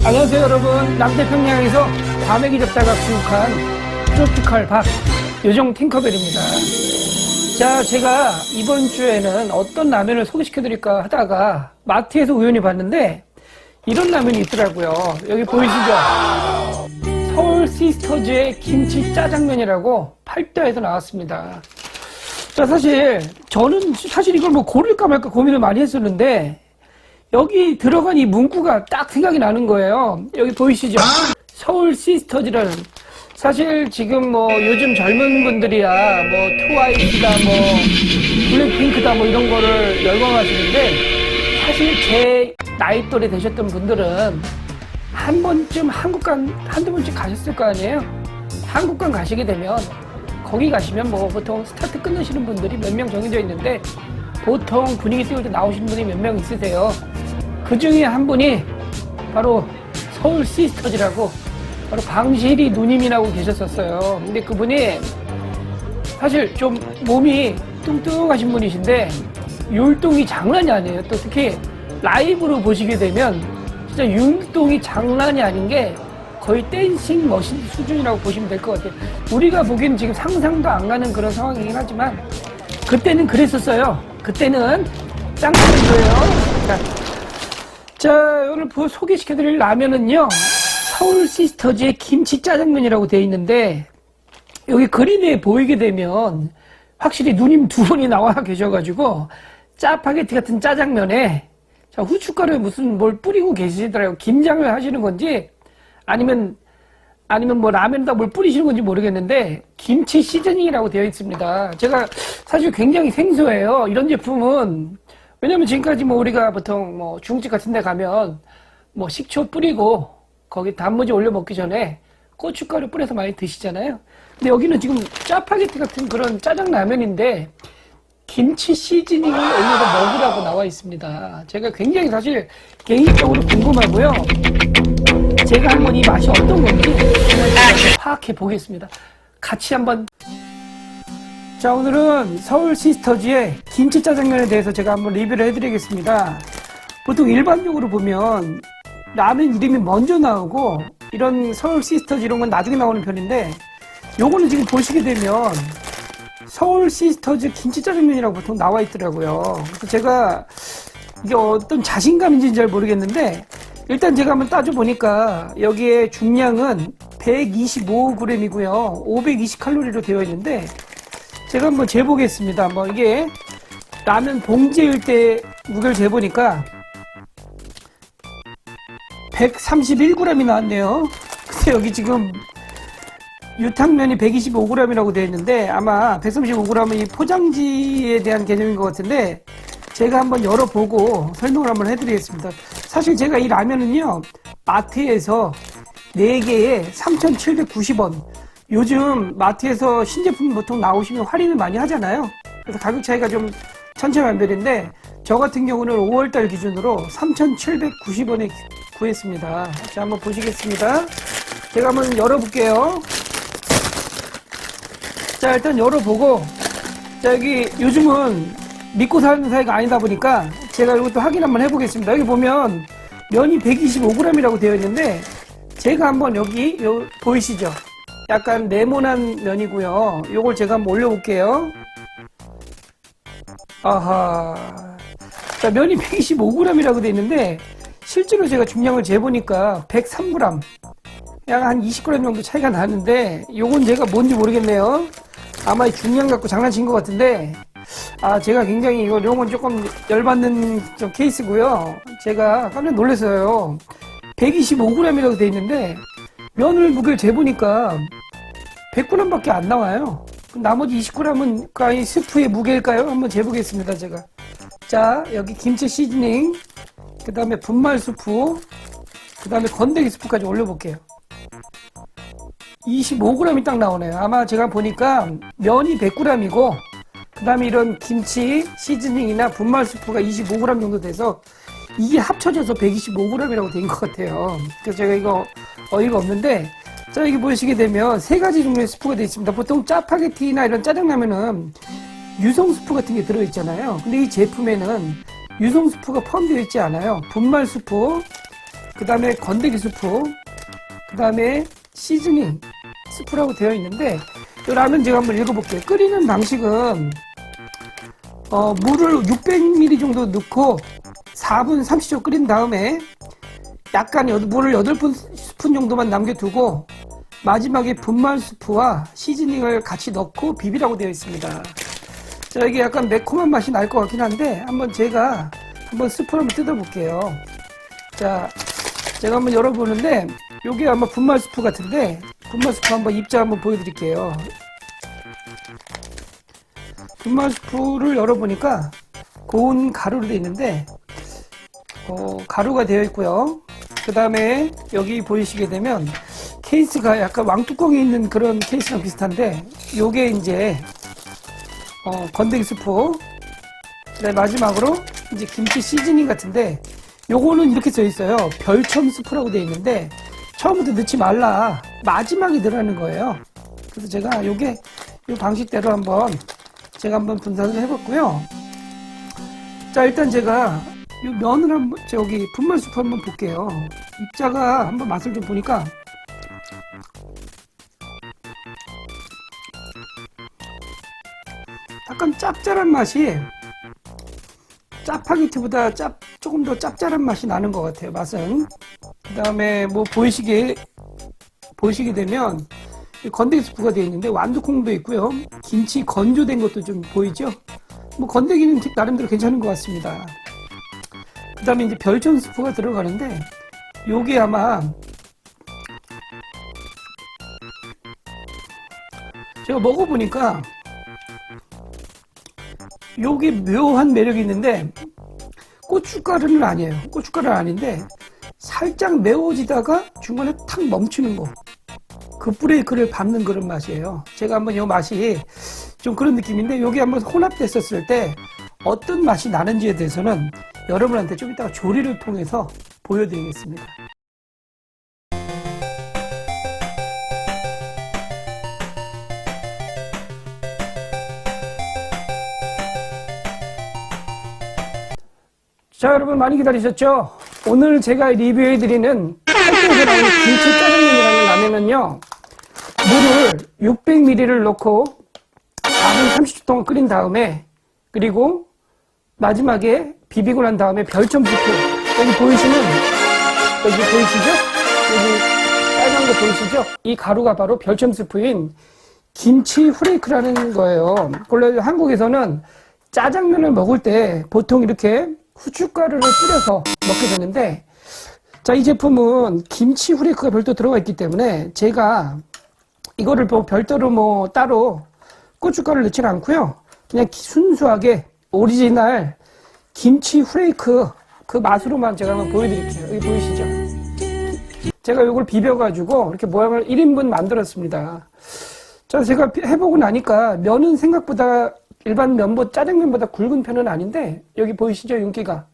안녕하세요 여러분, 남태평양에서 과메기 잡다가 귀국한 트로피컬 박 요정 팅커벨입니다. 자, 제가 이번 주에는 어떤 라면을 소개시켜 드릴까 하다가 마트에서 우연히 봤는데 이런 라면이 있더라고요. 여기 보이시죠? 서울 시스터즈의 김치 짜장면이라고 팔도에서 나왔습니다. 자, 저는 이걸 뭐 고를까 말까 고민을 많이 했었는데 여기 들어간 이 문구가 딱 생각이 나는 거예요. 여기 보이시죠? 서울 시스터즈라는. 사실 지금 뭐 요즘 젊은 분들이야 뭐 트와이스다 뭐 블랙핑크다 뭐 이런 거를 열광하시는데, 사실 제 나이 또래 되셨던 분들은 한 번쯤 한두 번쯤 가셨을 거 아니에요? 한국관 가시게 되면 거기 가시면 뭐 보통 스타트 끝내시는 분들이 몇 명 정해져 있는데 보통 분위기 띄울 때 나오시는 분이 몇 명 있으세요. 그 중에 한 분이 바로 서울 시스터즈라고 바로 방실이 누님이라고 계셨었어요. 근데 그분이 사실 좀 몸이 뚱뚱하신 분이신데 율동이 장난이 아니에요. 또 특히 라이브로 보시게 되면 진짜 율동이 장난이 아닌 게 거의 댄싱 머신 수준이라고 보시면 될 것 같아요. 우리가 보기엔 지금 상상도 안 가는 그런 상황이긴 하지만 그때는 그랬었어요. 그때는 짱짱이고요. 자, 오늘 소개시켜드릴 라면은요, 서울 시스터즈의 김치 짜장면이라고 되어 있는데, 여기 그림에 보이게 되면 확실히 누님 두 분이 나와 계셔가지고 짜파게티 같은 짜장면에 자, 후춧가루에 무슨 뭘 뿌리고 계시더라고요. 김장을 하시는 건지 아니면 뭐 라면에다 뭘 뿌리시는 건지 모르겠는데 김치 시즈닝이라고 되어 있습니다. 제가 사실 굉장히 생소해요. 이런 제품은. 왜냐면 지금까지 뭐 우리가 보통 뭐 중국집 같은 데 가면 뭐 식초 뿌리고 거기 단무지 올려 먹기 전에 고춧가루 뿌려서 많이 드시잖아요. 근데 여기는 지금 짜파게티 같은 그런 짜장라면인데 김치 시즈닝을 올려서 먹으라고 나와 있습니다. 제가 굉장히 사실 개인적으로 궁금하고요. 제가 한번 이 맛이 어떤 건지 파악해 보겠습니다. 같이 한번. 자, 오늘은 서울 시스터즈의 김치 짜장면에 대해서 제가 한번 리뷰를 해드리겠습니다. 보통 일반적으로 보면 라면 이름이 먼저 나오고 이런 서울 시스터즈 이런 건 나중에 나오는 편인데 요거는 지금 보시게 되면 서울 시스터즈 김치 짜장면이라고 보통 나와 있더라고요. 그래서 제가 이게 어떤 자신감인지는 잘 모르겠는데 일단 제가 한번 따져보니까 여기에 중량은 125g이고요. 520칼로리로 되어 있는데 제가 한번 재보겠습니다. 뭐 이게 라면 봉지일 때 무게를 재보니까 131g이 나왔네요. 근데 여기 지금 유탕면이 125g이라고 되어 있는데 아마 135g은 이 포장지에 대한 개념인 것 같은데 제가 한번 열어보고 설명을 한번 해드리겠습니다. 사실 제가 이 라면은요 마트에서 4개에 3,790원. 요즘 마트에서 신제품 보통 나오시면 할인을 많이 하잖아요. 그래서 가격 차이가 좀 천차만별인데 저 같은 경우는 5월달 기준으로 3,790원에 구했습니다. 자, 한번 보시겠습니다. 제가 한번 열어볼게요. 자, 일단 열어보고 자, 여기 요즘은 믿고 사는 사이가 아니다 보니까 제가 이것도 확인 한번 해보겠습니다. 여기 보면 면이 125g이라고 되어 있는데 제가 한번 여기 보이시죠? 약간 네모난 면이고요. 요걸 제가 한번 올려볼게요. 아하. 자, 면이 125g이라고 되어 있는데 실제로 제가 중량을 재보니까 103g. 약 한 20g 정도 차이가 나는데 요건 제가 뭔지 모르겠네요. 아마 중량 갖고 장난친 것 같은데 제가 굉장히 요건 조금 열받는 좀 케이스고요. 제가 깜짝 놀랐어요. 125g이라고 되어 있는데 면을 무게를 재보니까 100g 밖에 안 나와요. 나머지 20g은 이 스프의 무게일까요? 한번 재보겠습니다, 제가. 자, 여기 김치 시즈닝, 그 다음에 분말 스프, 그 다음에 건더기 스프까지 올려볼게요. 25g이 딱 나오네요. 아마 제가 보니까 면이 100g이고, 그 다음에 이런 김치 시즈닝이나 분말 스프가 25g 정도 돼서 이게 합쳐져서 125g이라고 된 것 같아요. 그래서 제가 이거 어이가 없는데, 자, 여기 보시게 되면 3가지 종류의 스프가 되어 있습니다. 보통 짜파게티나 이런 짜장라면은 유성 스프 같은 게 들어있잖아요. 근데 이 제품에는 유성 스프가 포함되어 있지 않아요. 분말 스프, 그 다음에 건더기 스프, 그 다음에 시즈닝 스프라고 되어 있는데, 이 라면 제가 한번 읽어볼게요. 끓이는 방식은 물을 600ml 정도 넣고 4분 30초 끓인 다음에 약간 물을 8스푼 정도만 남겨두고 마지막에 분말 스프와 시즈닝을 같이 넣고 비비라고 되어 있습니다. 자, 이게 약간 매콤한 맛이 날 것 같긴 한데 제가 한번 스프를 한번 뜯어볼게요. 자, 제가 한번 열어보는데 요게 아마 분말 스프 같은데 분말 스프 한번 입자 한번 보여드릴게요. 분말 스프를 열어보니까 고운 가루로 되어 있는데 가루가 되어 있고요. 그 다음에 여기 보이시게 되면 케이스가 약간 왕뚜껑이 있는 그런 케이스랑 비슷한데 요게 이제 건더기 스프, 그다음에 마지막으로 이제 김치 시즈닝 같은데 요거는 이렇게 써 있어요. 별첨 스프라고 되어 있는데 처음부터 넣지 말라, 마지막에 넣으라는 거예요. 그래서 제가 요 방식대로 제가 한번 분산을 해봤고요. 자, 일단 제가 이 면을 한번 분말 스프 한번 볼게요. 입자가 한번 맛을 좀 보니까 약간 짭짤한 맛이 짜파게티보다 조금 더 짭짤한 맛이 나는 것 같아요. 맛은. 그 다음에 뭐 보이시게 되면 건더기 스프가 되어 있는데 완두콩도 있고요. 김치 건조된 것도 좀 보이죠? 뭐 건더기는 나름대로 괜찮은 것 같습니다. 그 다음에 이제 별천 스프가 들어가는데 요게 아마 제가 먹어보니까 요게 묘한 매력이 있는데 고춧가루는 아니에요. 고춧가루는 아닌데 살짝 매워지다가 중간에 탁 멈추는 거, 그 브레이크를 밟는 그런 맛이에요. 제가 한번 요 맛이 좀 그런 느낌인데 요게 한번 혼합됐었을 때 어떤 맛이 나는지에 대해서는 여러분한테 좀 이따가 조리를 통해서 보여드리겠습니다. 자, 여러분 많이 기다리셨죠? 오늘 제가 리뷰해드리는 학교에서 나오는 김치 짜장면이라는 라면은요, 물을 600ml를 넣고 4분 30초 동안 끓인 다음에, 그리고 마지막에 비비고 난 다음에 별첨 스프, 여기 보이시죠? 여기 빨간 거 보이시죠? 이 가루가 바로 별첨 스프인 김치 후레이크라는 거예요. 원래 한국에서는 짜장면을 먹을 때 보통 이렇게 후춧가루를 뿌려서 먹게 되는데, 자, 이 제품은 김치 후레이크가 별도 들어가 있기 때문에 제가 이거를 별도로 따로 고춧가루를 넣지는 않고요. 그냥 순수하게 오리지널 김치 후레이크 그 맛으로만 제가 한번 보여드릴게요. 여기 보이시죠? 제가 이걸 비벼가지고 이렇게 모양을 1인분 만들었습니다. 자, 제가 해보고 나니까 면은 생각보다 일반 짜장면보다 굵은 편은 아닌데, 여기 보이시죠? 윤기가.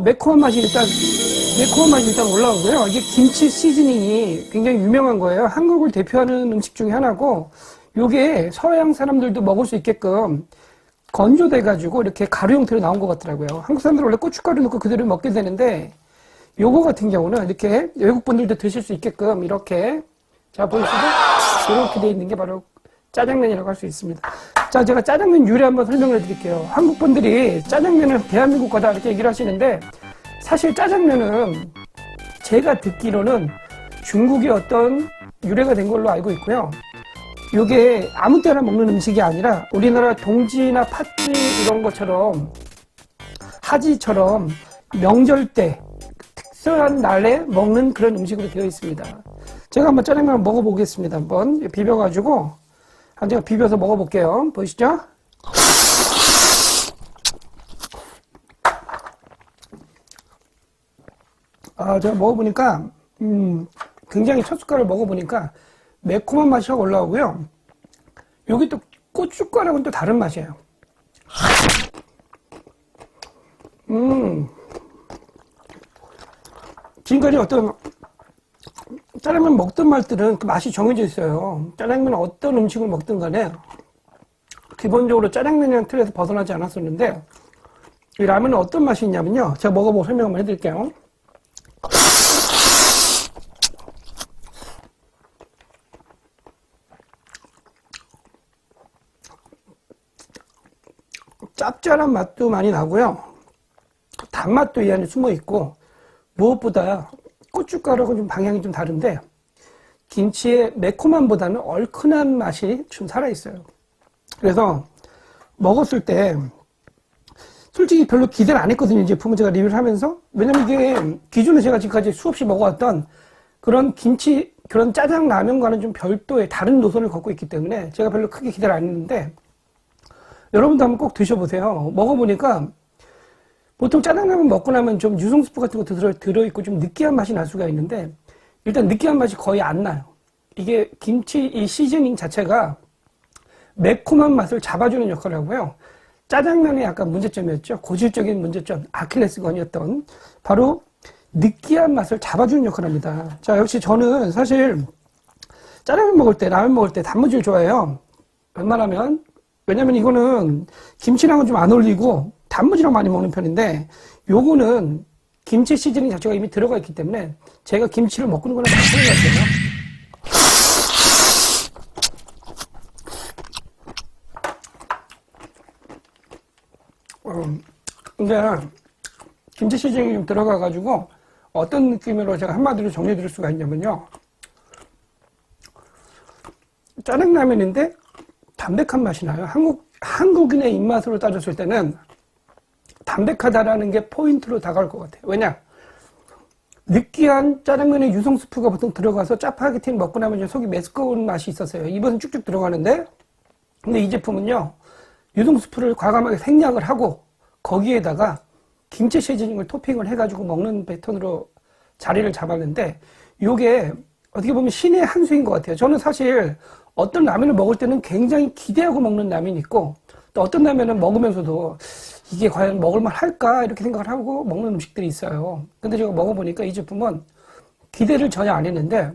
매콤한 맛이 일단 올라오고요. 이게 김치 시즈닝이 굉장히 유명한 거예요. 한국을 대표하는 음식 중에 하나고, 요게 서양 사람들도 먹을 수 있게끔 건조돼가지고 이렇게 가루 형태로 나온 것 같더라고요. 한국 사람들은 원래 고춧가루 넣고 그대로 먹게 되는데, 요거 같은 경우는 이렇게 외국 분들도 드실 수 있게끔 이렇게, 자, 보이시죠? 이렇게 돼 있는 게 바로 짜장면이라고 할 수 있습니다. 자, 제가 짜장면 유래 한번 설명을 드릴게요. 한국 분들이 짜장면은 대한민국 거다 이렇게 얘기를 하시는데, 사실 짜장면은 제가 듣기로는 중국의 어떤 유래가 된 걸로 알고 있고요. 이게 아무 때나 먹는 음식이 아니라 우리나라 동지나 파티 이런 것처럼, 하지처럼 명절 때 특별한 날에 먹는 그런 음식으로 되어 있습니다. 제가 한번 짜장면을 먹어보겠습니다. 한번 비벼가지고 제가 비벼서 먹어볼게요. 보이시죠? 제가 먹어보니까 굉장히 첫 숟갈을 먹어보니까 매콤한 맛이 확 올라오고요. 여기 또 고춧가루는 또 다른 맛이에요. 지금까지 어떤 짜장면 먹던 말들은 그 맛이 정해져 있어요. 짜장면은 어떤 음식을 먹든 간에 기본적으로 짜장면이라는 틀에서 벗어나지 않았었는데, 이 라면은 어떤 맛이 있냐면요, 제가 먹어보고 설명 한번 해드릴게요. 짭짤한 맛도 많이 나고요. 단맛도 이 안에 숨어 있고, 무엇보다 고춧가루하고 좀 방향이 좀 다른데, 김치의 매콤함보다는 얼큰한 맛이 좀 살아있어요. 그래서 먹었을 때 솔직히 별로 기대를 안 했거든요. 이 제품을 제가 리뷰를 하면서. 왜냐면 이게 기존에 제가 지금까지 수없이 먹어왔던 그런 김치, 그런 짜장 라면과는 좀 별도의 다른 노선을 걷고 있기 때문에 제가 별로 크게 기대를 안 했는데, 여러분도 한번 꼭 드셔보세요. 먹어보니까 보통 짜장라면 먹고 나면 좀 유성스프 같은 것도 들어있고 좀 느끼한 맛이 날 수가 있는데, 일단 느끼한 맛이 거의 안 나요. 이게 김치 이 시즈닝 자체가 매콤한 맛을 잡아주는 역할을 하고요. 짜장면의 약간 문제점이었죠. 고질적인 문제점, 아킬레스건이었던 바로 느끼한 맛을 잡아주는 역할을 합니다. 자, 역시 저는 사실 짜장면 먹을 때, 라면 먹을 때 단무지를 좋아해요. 웬만하면. 왜냐면 이거는 김치랑은 좀 안 어울리고 단무지랑 많이 먹는 편인데, 요거는 김치 시즈닝 자체가 이미 들어가 있기 때문에 제가 김치를 먹는 거랑 다른 것 같아요. 근데 김치 시즈닝이 좀 들어가가지고 어떤 느낌으로 제가 한마디로 정리해 드릴 수가 있냐면요. 짜장라면인데 담백한 맛이 나요. 한국인의 입맛으로 따졌을 때는 담백하다라는 게 포인트로 다가올 것 같아요. 왜냐? 느끼한 짜장면에 유성스프가 보통 들어가서 짜파게티를 먹고 나면 이제 속이 메스꺼운 맛이 있었어요. 입은 쭉쭉 들어가는데, 근데 이 제품은요, 유성스프를 과감하게 생략을 하고 거기에다가 김치 시즈닝을 토핑을 해가지고 먹는 패턴으로 자리를 잡았는데, 이게 어떻게 보면 신의 한 수인 것 같아요. 저는 사실 어떤 라면을 먹을 때는 굉장히 기대하고 먹는 라면이 있고, 또 어떤 라면은 먹으면서도 이게 과연 먹을만 할까 이렇게 생각을 하고 먹는 음식들이 있어요. 근데 제가 먹어보니까 이 제품은 기대를 전혀 안 했는데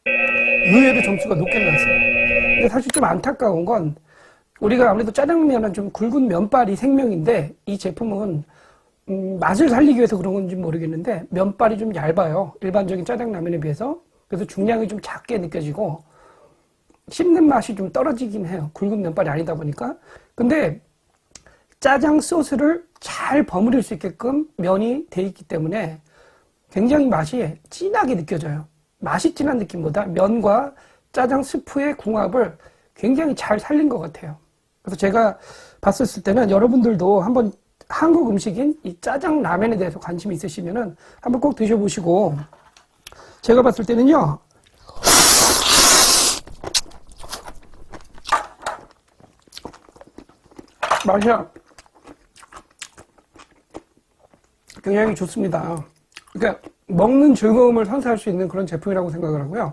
의외로 점수가 높게 나왔어요. 근데 사실 좀 안타까운 건, 우리가 아무래도 짜장면은 좀 굵은 면발이 생명인데, 이 제품은 맛을 살리기 위해서 그런 건지 모르겠는데 면발이 좀 얇아요. 일반적인 짜장라면에 비해서. 그래서 중량이 좀 작게 느껴지고 씹는 맛이 좀 떨어지긴 해요. 굵은 면발이 아니다 보니까. 근데 짜장 소스를 잘 버무릴 수 있게끔 면이 돼 있기 때문에 굉장히 맛이 진하게 느껴져요. 맛이 진한 느낌보다 면과 짜장 스프의 궁합을 굉장히 잘 살린 것 같아요. 그래서 제가 봤었을 때는 여러분들도 한번 한국 음식인 이 짜장 라면에 대해서 관심이 있으시면은 한번 꼭 드셔보시고, 제가 봤을 때는요, 맛이 굉장히 좋습니다. 그러니까 먹는 즐거움을 선사할 수 있는 그런 제품이라고 생각을 하고요.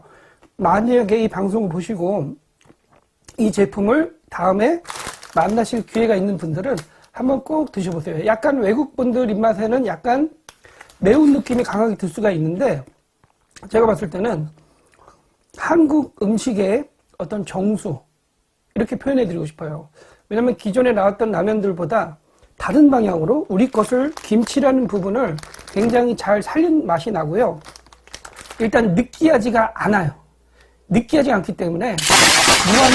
만약에 이 방송을 보시고 이 제품을 다음에 만나실 기회가 있는 분들은 한번 꼭 드셔보세요. 약간 외국분들 입맛에는 약간 매운 느낌이 강하게 들 수가 있는데, 제가 봤을 때는 한국 음식의 어떤 정수, 이렇게 표현해드리고 싶어요. 왜냐면 기존에 나왔던 라면들보다 다른 방향으로 우리 것을, 김치라는 부분을 굉장히 잘 살린 맛이 나고요. 일단 느끼하지가 않아요. 느끼하지 않기 때문에 무한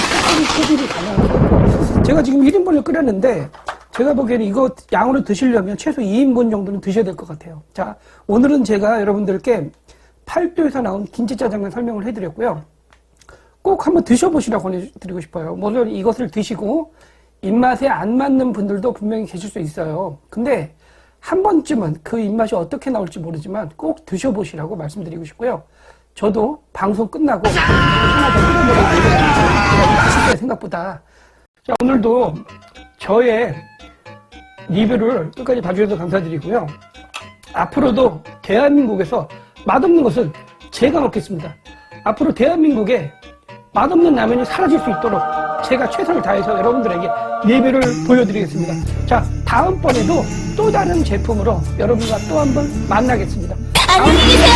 소비를 가능합니다. 제가 지금 1인분을 끓였는데 제가 보기에는 이거 양으로 드시려면 최소 2인분 정도는 드셔야 될 것 같아요. 자, 오늘은 제가 여러분들께 팔도에서 나온 김치짜장면 설명을 해드렸고요. 꼭 한번 드셔보시라고 권해드리고 싶어요. 물론 이것을 드시고 입맛에 안 맞는 분들도 분명히 계실 수 있어요. 근데 한 번쯤은 그 입맛이 어떻게 나올지 모르지만 꼭 드셔보시라고 말씀드리고 싶고요. 저도 방송 끝나고 하나 더 끓여보려고 맛있어요, 생각보다. 자, 오늘도 저의 리뷰를 끝까지 봐주셔서 감사드리고요. 앞으로도 대한민국에서 맛없는 것은 제가 먹겠습니다. 앞으로 대한민국에 맛없는 라면이 사라질 수 있도록 제가 최선을 다해서 여러분들에게 리뷰를 보여드리겠습니다. 자, 다음번에도 또 다른 제품으로 여러분과 또 한 번 만나겠습니다. 안녕히 계세요.